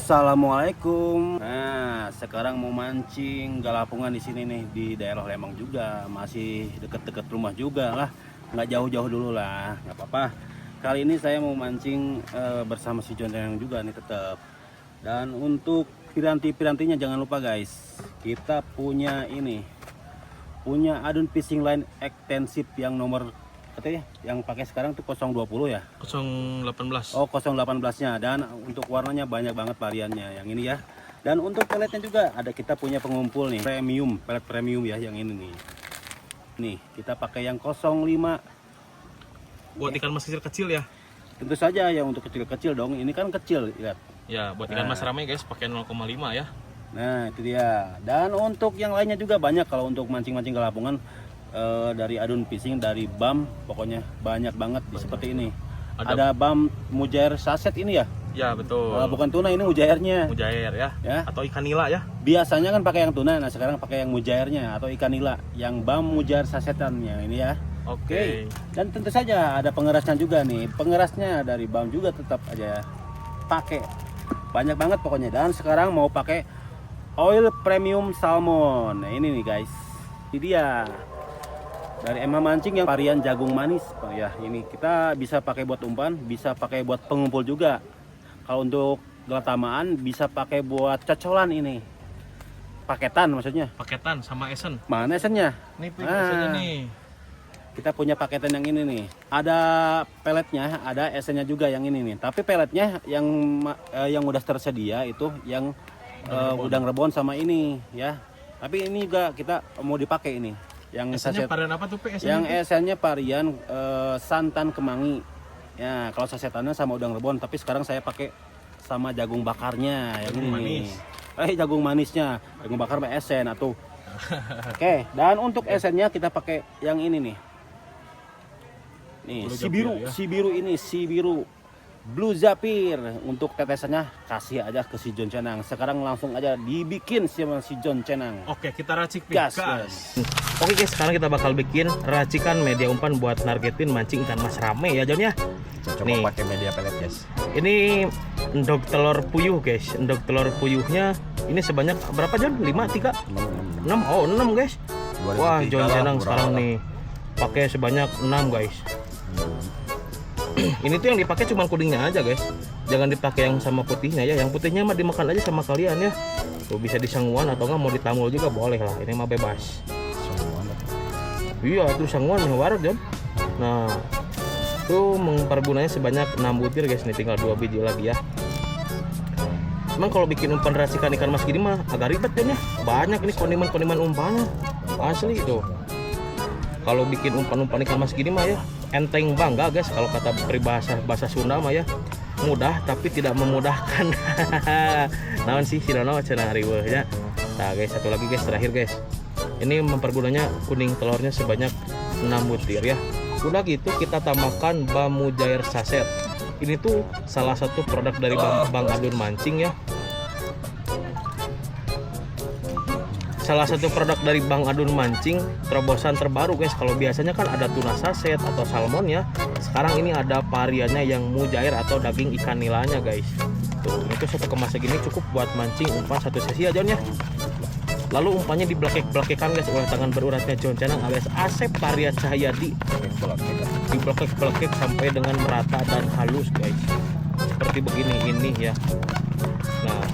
Assalamualaikum. Nah, sekarang mau mancing galapungan di sini nih, di daerah Lembang juga, masih deket-deket rumah juga lah, nggak jauh-jauh dulu lah, nggak apa-apa. Kali ini saya mau mancing bersama si John yang juga nih tetap. Dan untuk piranti-pirantinya jangan lupa guys, kita punya adun fishing line ekstensif yang nomor katanya yang pakai sekarang tuh 020 ya. 018. Oh, 018-nya, dan untuk warnanya banyak banget variannya yang ini ya. Dan untuk peletnya juga ada, kita punya pengumpul nih, pelet premium ya yang ini nih. Nih, kita pakai yang 05. Buat ikan mas kecil ya. Tentu saja ya untuk kecil-kecil dong. Ini kan kecil, lihat. Ya, buat ikan mas ramai guys pakai 0,5 ya. Nah, itu dia. Dan untuk yang lainnya juga banyak kalau untuk mancing-mancing galapungan. Dari adun fishing, dari BAM, pokoknya banyak banget seperti ini. Ada BAM mujair saset ini ya? Ya betul. Bukan tuna, ini mujairnya. Mujair ya. Atau ikan nila ya. Biasanya kan pakai yang tuna, nah sekarang pakai yang mujairnya atau ikan nila, yang BAM mujair sasetannya ini ya. Oke. Dan tentu saja ada pengerasnya juga nih. Pengerasnya dari BAM juga tetap aja pakai. Banyak banget pokoknya. Dan sekarang mau pakai oil premium salmon. Nah, ini nih guys. Ini dia. Dari MH Mancing yang varian jagung manis ya. Ini kita bisa pakai buat umpan, bisa pakai buat pengumpul juga. Kalau untuk gelatamaan bisa pakai buat cocolan ini. Paketan maksudnya. Paketan sama esen. Mana esennya? Nih esennya nih. Kita punya paketan yang ini nih. Ada peletnya, ada esennya juga yang ini nih. Tapi peletnya yang udah tersedia itu yang udang rebon sama ini ya. Tapi ini juga kita mau dipakai ini. Yang esennya saset, varian apa tuh P? Yang esennya varian santan kemangi. Ya, kalau sasetannya sama udang rebon, tapi sekarang saya pakai sama jagung bakarnya yang ini manis. Jagung manisnya. Jagung bakar sama esen atau. Oke, dan untuk esennya kita pakai yang ini nih. Nih, si biru Blue Zafir. Untuk tetesannya kasih aja ke si John Cenang. Sekarang langsung aja dibikin sama si John Cenang. Oke, kita racik gas. Oke guys, sekarang kita bakal bikin racikan media umpan buat nargetin mancing ikan mas rame ya John ya. Coba pakai media pelet guys. Ini endog telur puyuh guys. Endog telur puyuhnya ini sebanyak berapa John? 5, 3? 6. Oh 6 guys. Wah John Cenang sekarang nih pakai sebanyak 6 guys. Ini tuh yang dipakai cuma kuningnya aja guys. Jangan dipakai yang sama putihnya ya. Yang putihnya mah dimakan aja sama kalian ya. Tuh bisa disangguan atau nggak mau ditamul juga boleh lah. Ini mah bebas. Iya tuh sangguan nih warat John. Nah tuh mempergunanya sebanyak 6 butir guys. Nih tinggal 2 biji lagi ya. Emang kalau bikin umpan racikan ikan mas gini mah agak ribet John ya. Banyak ini kondimen umpannya. Asli itu. Kalau bikin umpan ikan mas gini mah ya enteng bangga guys, kalau kata peribahasa bahasa Sunda mah ya, mudah tapi tidak memudahkan. Naon sih si Dono cenah riweuh ya. Nah guys, satu lagi guys, terakhir guys. Ini mempergunanya kuning telurnya sebanyak 6 butir ya. Udah gitu kita tambahkan BAM mujair saset. Ini tuh salah satu produk dari Bang Adun Mancing ya. Salah satu produk dari Bang Adun Mancing, terobosan terbaru guys. Kalau biasanya kan ada tuna saset atau salmon ya. Sekarang ini ada variannya yang mujair atau daging ikan nilanya guys. Tuh, itu satu kemas segini cukup buat mancing umpan satu sesi aja ya. Lalu umpannya diblekek-blekekan guys oleh tangan beruratnya John Cenang alias Asep Karya Cahyadi. Diblekek-blekek sampai dengan merata dan halus guys. Seperti begini ini ya. Nah,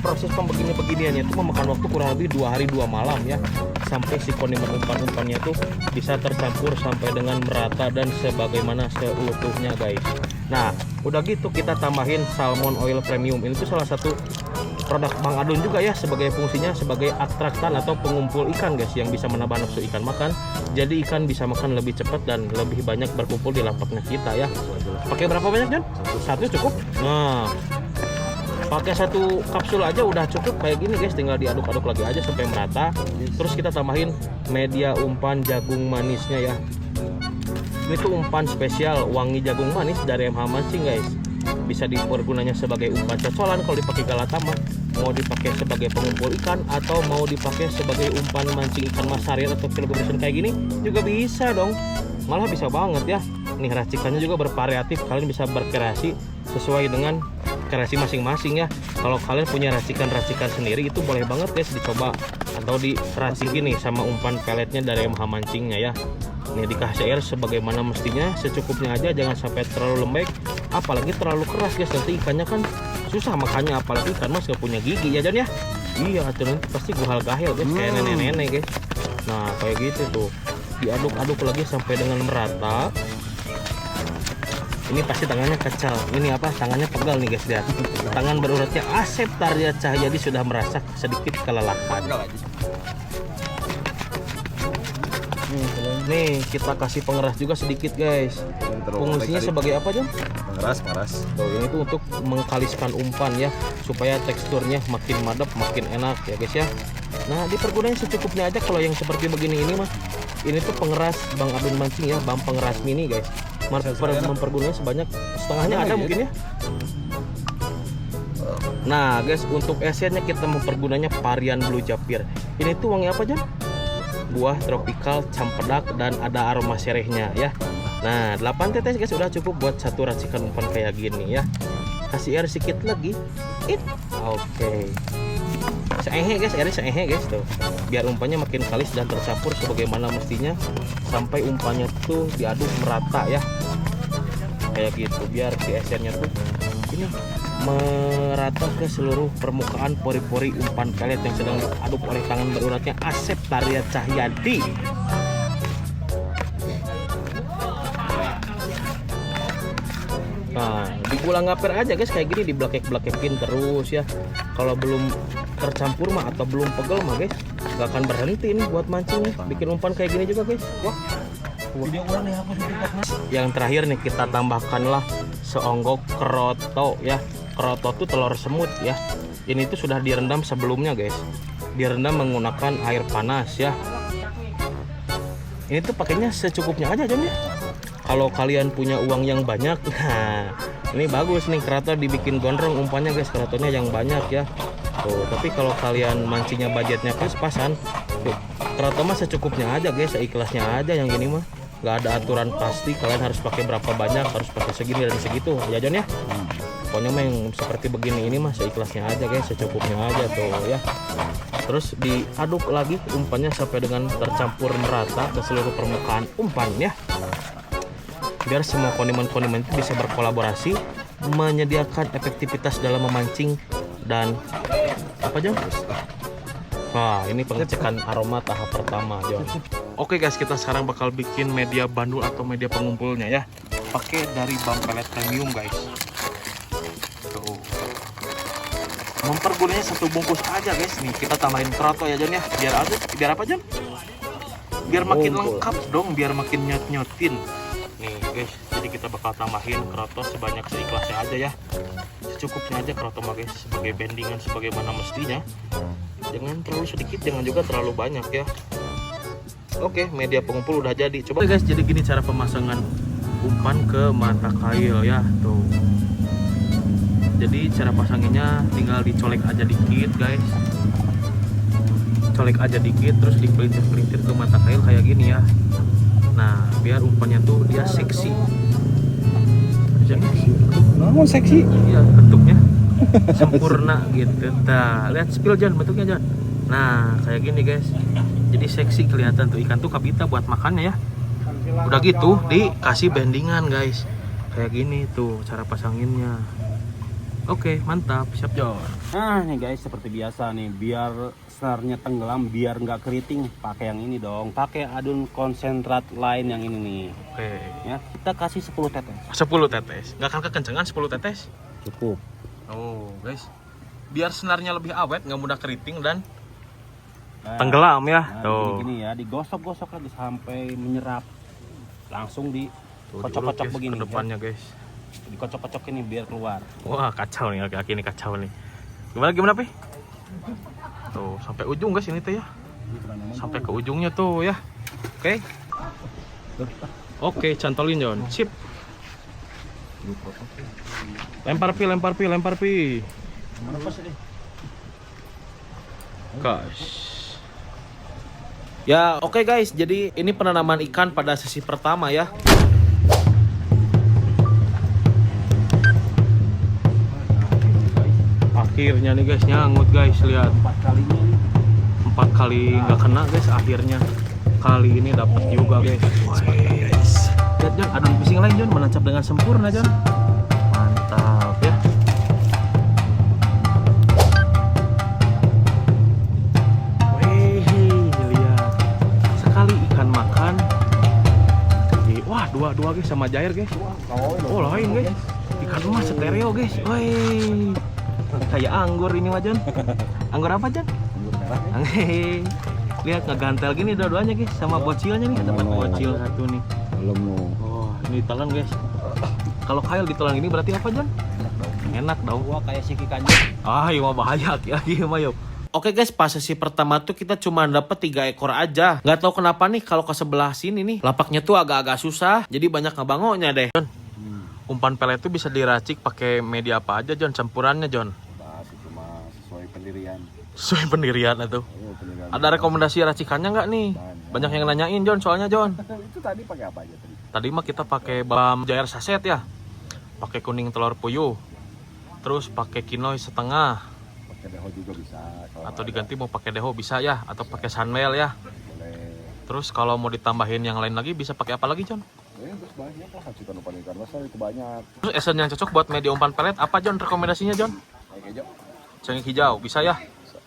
proses beginiannya itu memakan waktu kurang lebih 2 hari 2 malam ya, sampai si kondimen umpannya tuh bisa tercampur sampai dengan merata dan sebagaimana seutuhnya guys. Nah udah gitu kita tambahin salmon oil premium. Ini tuh salah satu produk Bang Adun juga ya, sebagai fungsinya sebagai atraktan atau pengumpul ikan guys, yang bisa menambah nafsu ikan makan. Jadi ikan bisa makan lebih cepat dan lebih banyak berkumpul di lapaknya kita ya. Pakai berapa banyak John? Satu cukup. Nah pakai 1 kapsul aja udah cukup kayak gini guys, tinggal diaduk-aduk lagi aja sampai merata. Terus kita tambahin media umpan jagung manisnya ya. Ini tuh umpan spesial wangi jagung manis dari MH Mancing guys. Bisa dipergunanya sebagai umpan cocolan kalau dipakai galatama, mau dipakai sebagai pengumpul ikan, atau mau dipakai sebagai umpan mancing ikan mas harian atau film kayak gini juga bisa dong. Malah bisa banget ya. Nih racikannya juga bervariatif, kalian bisa berkreasi sesuai dengan kreasi masing-masing ya. Kalau kalian punya racikan-racikan sendiri itu boleh banget guys dicoba atau diracikin nih sama umpan peletnya dari MH Mancingnya ya. Nih dikasih air sebagaimana mestinya, secukupnya aja, jangan sampai terlalu lembek, apalagi terlalu keras guys, nanti ikannya kan susah makannya, apalagi ikan mas gak punya gigi ya Jon ya. Iya tuh nanti pasti guhal gahel guys, kayak nenek-nenek guys. Nah kayak gitu tuh, diaduk-aduk lagi sampai dengan merata. Ini pasti tangannya kecil, ini apa, tangannya pegal nih guys, lihat tangan beruratnya Asep Tarya Cahyadi sudah merasa sedikit kelelahan. Nih kita kasih pengeras juga sedikit guys. Fungsinya sebagai apa Jon? Pengeras. Tuh, ini tuh untuk mengkaliskan umpan ya, supaya teksturnya makin madep, makin enak ya guys ya. Nah dipergunakan secukupnya aja. Kalau yang seperti begini ini mah, ini tuh pengeras Bang Adun Mancing ya, bang pengeras mini guys. Mempergunakan sebanyak setengahnya ada mungkin ya. Nah guys, untuk esennya kita mempergunanya varian Blue Japir. Ini tuh wangi apa Jon? Buah tropikal, campedak, dan ada aroma serehnya ya. Nah 8 tetes guys udah cukup buat satu racikan umpan kayak gini ya. Kasih air sedikit lagi. Oke. Seehe guys, airnya seehe guys tuh, biar umpannya makin kalis dan tercampur sebagaimana mestinya, sampai umpannya tuh diaduk merata ya, kayak gitu, biar si esennya tuh ini merata ke seluruh permukaan pori-pori umpan pelet yang sedang diaduk oleh tangan beruratnya Asep Tarya Cahyadi. Nah, digula ngapir aja guys kayak gini, diblekek-blekekin terus ya. Kalau belum tercampur mah atau belum pegel mah guys, gak akan berhenti nih buat mancing nih. Bikin umpan kayak gini juga guys. Wah. Yang terakhir nih kita tambahkanlah seonggok keroto ya. Keroto tuh telur semut ya. Ini tuh sudah direndam sebelumnya guys. Direndam menggunakan air panas ya. Ini tuh pakainya secukupnya aja Jon ya. Kalau kalian punya uang yang banyak, nah ini bagus nih keroto dibikin gondrong umpannya guys, kerotonya yang banyak ya. Tuh, tapi kalau kalian mancingnya budgetnya pas-pasan, keroto mah secukupnya aja guys, seikhlasnya aja yang gini mah. Gak ada aturan pasti kalian harus pakai berapa banyak, harus pakai segini dan segitu ya Jon ya. Pokoknya mah yang seperti begini ini mah seikhlasnya aja guys, secukupnya aja tuh ya. Terus diaduk lagi umpannya sampai dengan tercampur merata ke seluruh permukaan umpan ya. Biar semua kondimen-kondimen itu bisa berkolaborasi, menyediakan efektivitas dalam memancing dan apa Jon? Wah ini pengecekan aroma tahap pertama Jon. Oke guys, kita sekarang bakal bikin media bandul atau media pengumpulnya ya. Pakai dari Bang Pelet Premium guys. Tuh. Mempergunanya satu bungkus aja guys. Nih kita tambahin keroto ya Jon ya. Biar apa Jon? Biar makin lengkap dong, biar makin nyot-nyotin. Nih guys, jadi kita bakal tambahin keroto sebanyak seikhlasnya aja ya, secukupnya aja keroto mah guys, sebagai bendingan sebagaimana mestinya. Jangan terlalu sedikit, jangan juga terlalu banyak ya. Oke, media pengumpul udah jadi. Coba guys, jadi gini cara pemasangan umpan ke mata kail ya tuh. Jadi cara pasanginnya tinggal dicolek aja dikit guys, colek aja dikit, terus dipelintir-pelintir ke mata kail kayak gini ya. Nah, biar umpannya tuh dia seksi. Namun seksi. Iya, bentuknya sempurna gitu. Nah, lihat spill Jon, bentuknya Jon. Nah, kayak gini guys. Jadi seksi kelihatan tuh, ikan tuh kapita buat makannya ya. Udah gitu dikasih bendingan guys. Kayak gini tuh cara pasanginnya. Oke, mantap, siap Jon. Nah nih guys, seperti biasa nih, biar senarnya tenggelam, biar nggak keriting, pakai yang ini dong, pakai adun konsentrat lain yang ini nih. Oke. Ya, kita kasih 10 tetes. 10 tetes. Nggak akan kekencengan 10 tetes? Cukup. Oh, guys. Biar senarnya lebih awet, nggak mudah keriting dan Nah, tenggelam ya. Nah, Tuh. gini ya, digosok-gosok lagi sampai menyerap. Langsung di Tuh, kocok-kocok diuluk, guys, begini. ke depannya guys. Dikocok-kocok ini biar keluar. Wah, kacau nih laki-laki ini, kacau nih. Gimana Pi? Tuh, sampai ujung guys ini tuh ya. Sampai ke ujungnya tuh ya. Oke. Oke, cantolin Jon. Sip. Lempar Pi. Guys. Ya, oke guys. Jadi ini penanaman ikan pada sesi pertama ya. Akhirnya nih guys, nyangut guys, lihat. 4 kali nggak kena guys, akhirnya kali ini dapat juga guys. Guys, lihat Jon, adun fishing lain Jon, menancap dengan sempurna Jon. Mantap ya. Wih, lihat. Sekali ikan makan. Wah, dua guys sama jair guys. Oh, lain guys. Ikan emas stereo guys. Wih. Kayak anggur ini mah Jon. Anggur apa Jon? Hehehe. Lihat ngegantel gini dua-duanya guys, sama bocilnya nih, dapat bocil satu nih. Belum mau. Oh, ini ditelan guys. Kalau kail ditelan ini berarti apa Jon? Enak dong. Wah, kayak si ikannya. Ah, ini mah bahaya ya, mah yuk. Oke guys, pas sesi pertama tuh kita cuma dapet 3 ekor aja. Nggak tahu kenapa nih kalau ke sebelah sini nih lapaknya tuh agak-agak susah. Jadi banyak ngebangonya deh. Jon, umpan pelet tuh bisa diracik pakai media apa aja Jon? Campurannya Jon? Cuma sesuai pendirian. Sesuai pendirian itu. Ada rekomendasi racikannya nggak nih? Banyak yang nanyain Jon, soalnya Jon. Itu tadi pakai apa aja tadi? Tadi mah kita pakai bam jair saset ya. Pakai kuning telur puyuh. Terus pakai kinoy setengah. Pakai deho juga bisa. Atau diganti mau pakai deho bisa ya, atau pakai sunwell ya. Boleh. Terus kalau mau ditambahin yang lain lagi bisa pakai apa lagi Jon? Terus banyak lah racikan umpan ikan besar itu banyak. Terus esen yang cocok buat media umpan pelet apa Jon? Rekomendasinya Jon? Kayak hijau. Cengkeh hijau bisa ya.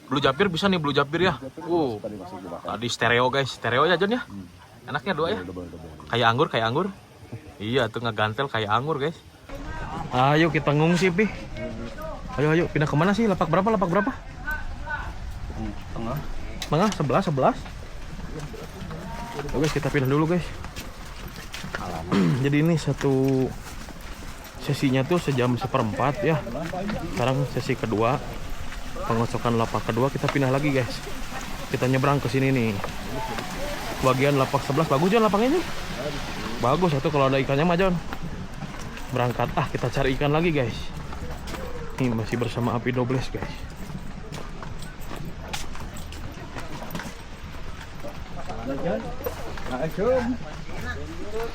Blue Japir bisa nih, Blue Japir ya. Tadi masih dimakan. Tadi stereo guys, stereo ya Jon ya. Enaknya dua ya. Double. Kayak anggur. Iya tuh ngegantel kayak anggur guys. Ayo kita ngungsi pi. Ayo pindah kemana sih? Lapak berapa? Tengah 11. Oke guys, kita pindah dulu guys. Jadi ini satu sesinya tuh sejam 1/4 ya. Sekarang sesi kedua, pengocokan lapak kedua, kita pindah lagi guys. Kita nyebrang ke sini nih. Bagian lapak 11 bagus Jon lapaknya nih. Bagus satu kalau ada ikannya mah Jon. Berangkat kita cari ikan lagi guys. Ini masih bersama Api Dobles guys.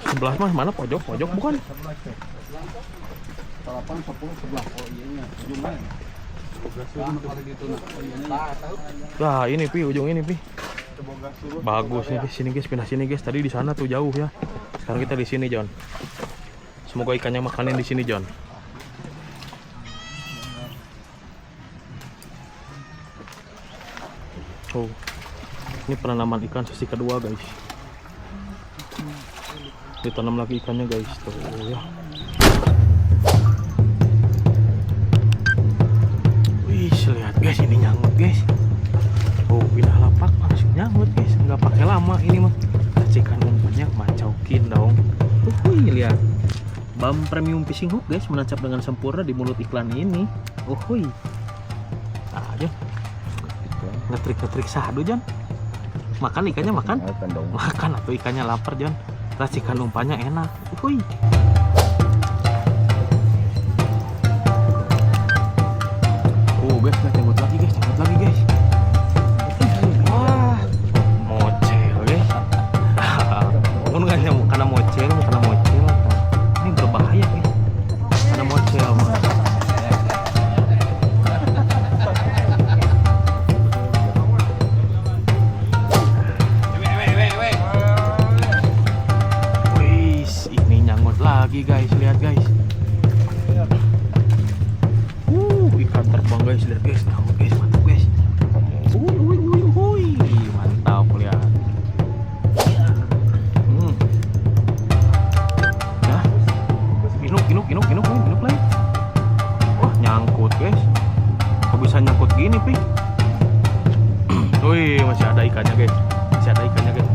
Sebelah mas mana pojok bukan? 8, 10, 11. Oh iya, ujungnya. Nah ini pi, ujung ini pi. Bagus nih guys, sini guys, pindah sini guys. Tadi di sana tuh jauh ya. Sekarang kita di sini Jon. Semoga ikannya makanin di sini Jon. Oh, ini penanaman ikan sesi kedua guys. Ditanam lagi ikannya guys tuh ya. Wih, lihat guys, ini nyangut guys. Oh, pindah lapak langsung nyangut guys. Nggak pakai lama ini mah. Racikan umpannya macokin dong. Wih, lihat. Bam premium fishing hook guys, menancap dengan sempurna di mulut iklan ini. Wih. Nah, Jon. Ngetrik sahadu Jon. Makan ikannya makan. Makan atau ikannya lapar Jon. Racikan umpannya enak. Wih. Guys, jemput lagi guys. Wah, mocel guys. Mun nggak nyamuk karena mocel. Ini berbahaya guys. Karena mocel mah. Wih, ini nyangut lagi guys. Lihat guys. Ikan terbang guys, lihat guys, nangkut guys, mantap guys. Mantap lihat. Ya, inuk lagi. Wah, nyangkut guys. Kok bisa nyangkut gini pi? Wih, masih ada ikannya guys. Masih ada ikannya guys.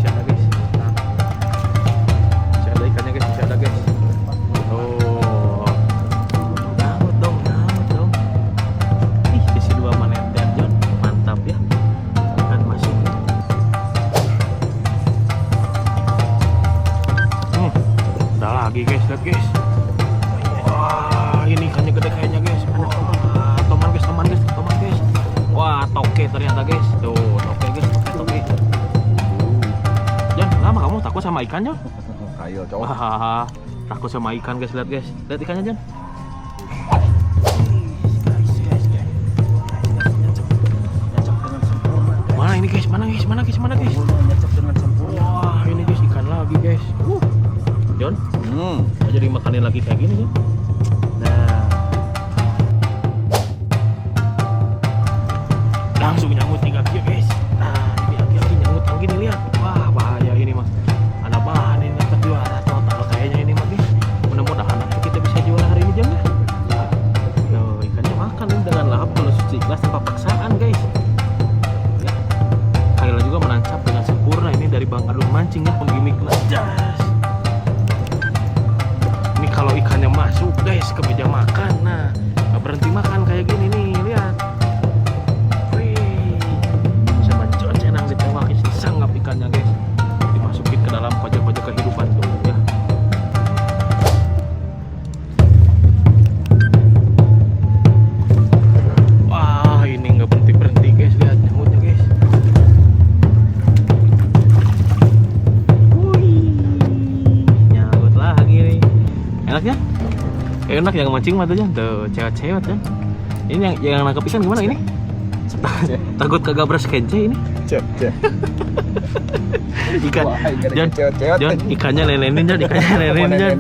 Lagi guys, lihat guys. Wah, ini ikannya gede kayaknya guys. Toman guys. Wah, toke ternyata guys. Tuh, toke guys, toke. Jon, lama kamu takut sama ikannya? Ayo, cowok. Wah, takut sama ikan guys, lihat guys. Lihat ikannya Jon. mana guys? Nyocok dengan sempurna. Wah, ini guys ikan lagi guys. Jon, jadi makanin lagi kayak gini ya. Nah, Langsung nyangkut nih kaki guys. Nah, ini aki-aki nyangkut yang gini lihat. Wah, bahaya ini mah. Anak bahan ini dapat juara total kayaknya ini mah guys. Mudah-mudahan kita bisa juara hari ini Jon ya. Loh, ikannya makan ini dengan lahap kalau suci ikhlas tanpa paksaan guys. Ya. Kaila juga menancap dengan sempurna ini dari Bang Adun Mancing ya, penggimik jas. Ini kalau ikannya masuk guys ke meja makan, nah nggak berhenti makan kayak gini nih, lihat. Wih, bisa mencenang ditembak isi sanggap ikannya guys, dimasukin ke dalam pojok-pojok kehidupan tuh ya. Wah, ini nggak berhenti guys, lihat nyamutnya guys. Nyangkut lagi nih. Enaknya? Enak yang mancing matanya tuh cewek-cewek kan. Ini yang nangkap ikan gimana ini? Takut kagak beras kence ini. Cek. Ikan. Wah, ikan Jon, cewek-cewek. Jon, ikannya nenenin Jon, ikannya nenenin Jon.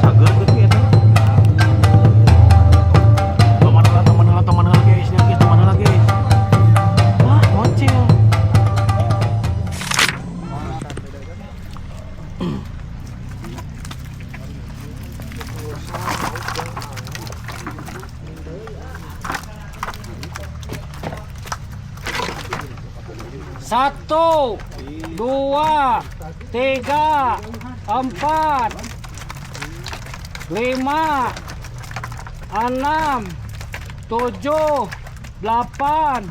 Cager tuh ya teh. Teman lah guys, nyakit teman lah guys. Wah, mocel. Satu, dua, tiga, empat, lima, enam, tujuh, delapan,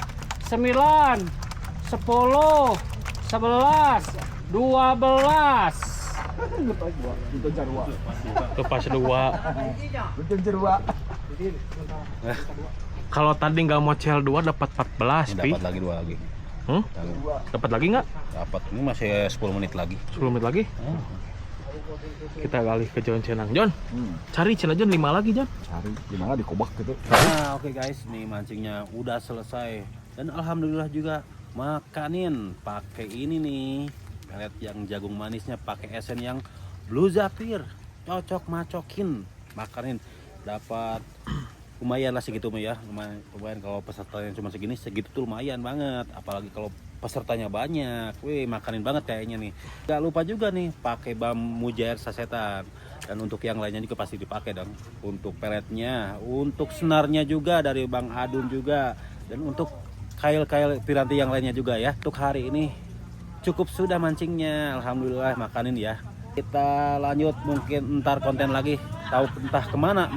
sembilan, 10, 11, 12. Lepas dua. Kalau tadi nggak mocel 2 dapat 14, Pi. dapat lagi 2 lagi. Dapat lagi nggak? Dapat. Ini masih 10 menit lagi. 10 menit lagi. Kita alih ke Jon Cenang. Jon, cari cina Jon 5 lagi Jon. Cari gimana di kobak gitu. Nah, oke guys, nih mancingnya udah selesai. Dan alhamdulillah juga makanin pakai ini nih. Pelet yang jagung manisnya pakai esen yang Blue Zafir. Cocok macokin. Makanin dapat lumayan lah segitu ya. Lumayan kalau pesertanya cuma segini, segitu tuh lumayan banget. Apalagi kalau pesertanya banyak. Wih, makanin banget kayaknya nih. Gak lupa juga nih pakai bam mujair sasetan. Dan untuk yang lainnya juga pasti dipakai dong. Untuk peletnya, untuk senarnya juga dari Bang Adun juga. Dan untuk kail-kail piranti yang lainnya juga ya. Untuk hari ini cukup sudah mancingnya. Alhamdulillah makanin ya. Kita lanjut mungkin ntar konten lagi. Tahu entah kemana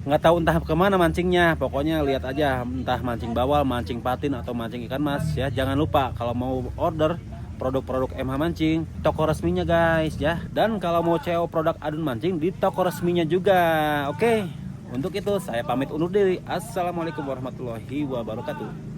nggak tahu entah kemana mancingnya, pokoknya lihat aja entah mancing bawal, mancing patin atau mancing ikan mas ya. Jangan lupa kalau mau order produk-produk MH Mancing, toko resminya guys ya. Dan kalau mau CO produk Adun Mancing di toko resminya juga. Oke, untuk itu saya pamit undur diri. Assalamualaikum warahmatullahi wabarakatuh.